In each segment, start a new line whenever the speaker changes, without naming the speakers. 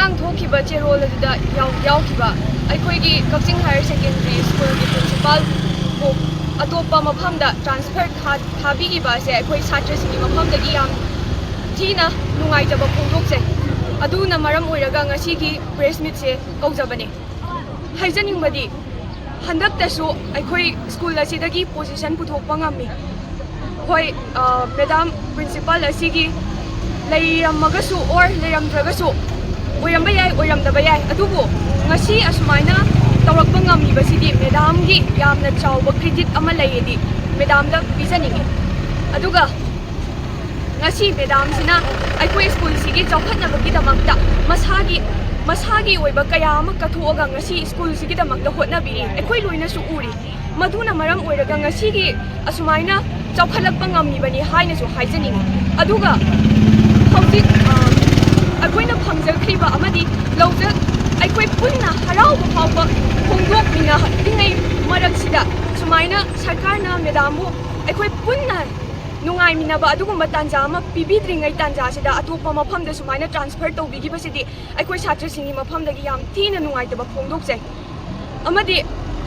ngarang thokiba cherol aduda yaukiba aikhoigi Kakching Higher Secondary School ki principal ko atopa mafamda transfer thabigiba se aikhoi chhatra singi mafamdagi yam thina nungai jaba phongdokse aduna maram oiraga ngasigi press meet se kaujabane haijaningmadi handak tasu aikhoi school asidagi position puthokpa ngami hoi madam principal asigi leiramagasu or leiramdragasu oiramba yai oiramdaba yai adubu ngasi asumaina tawrakpa ngamibasidi madam gi yamna chawba credit ama layedi madam da bijaningi aduga ngasi madam sina aikhoi school sigi chawkhatnabagi damakta masagi oiba kaya ama kathuaga ngasi school sigi damakta hotnabiri aikhoi loina su uri maduna maram oiraga ngasi gi asumaina chawkhalakpa ngamibani haina su haijaningi aduga hautik aikoina phangjakriba amadi lawja aikoi punna harauba phawba phongdok mina dingai maraksida sumaina sarkarna medamu aikoi punna nungai minaba adugumba tanja ama pibidringai tanja sida atopa mafamda sumaina transfer tawbigibasidi aikoi chhatra singi mafamdagi yam thina nungai taba phongdokjai amadi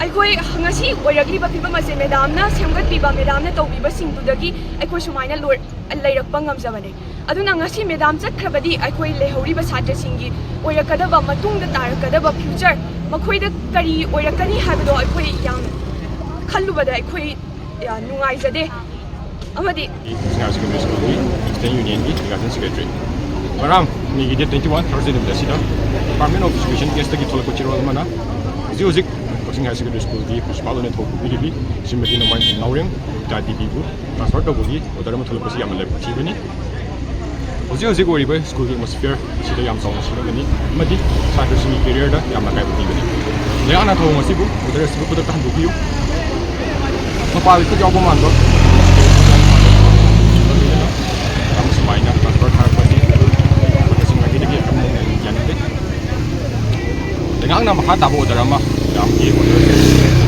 aikoi ngasi oiragriba pibam ase medamna semgatpiba medamna tawbiba singdudagi aikoi sumaina lor leirakpa ngamjabane aduna ngasi medam chakhrabadi aikoi lehoriba chhatra singi oirakadaba matungda tarakadaba future makhoida kari oirakani habado aikoi yam khallubada aikoi nungai jade amadi
Singapore Secondary School ki Eastern Union ki Garden Secretary maram ni gi 21 Thursday da sida Department of Education guest ki tholko chirol mana Ziuzik Kakching Higher Secondary School ki principal ne thoku bi simati no mai naurem ta di bi bu transfer to gi odar ma tholko si amale chibani Ziuzik ori ba school ki atmosphere sida yam song sida bani amadi chhatra singi career da yam nagai bi bani leana tho ma sibu odar sibu ko da tan du biu mapal ko job man do mainnya transfer harpasi Kakching lagi lagi akan menjadi dengan nama kata bahwa drama dalam game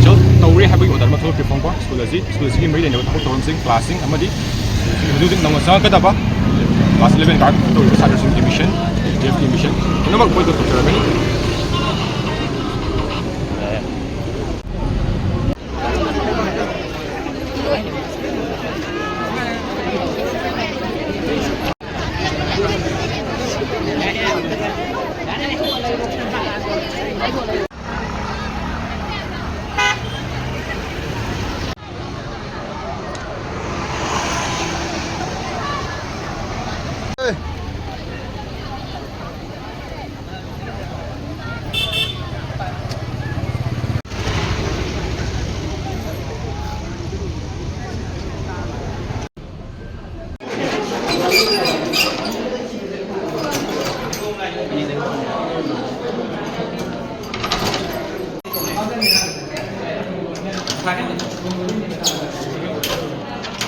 so tauri habi udara matul ke pangpa sekolah sih ini mereka dapat tahu sing classing amadi using nama sang kata apa class 11 card tu satu division division nama boleh tu cara ini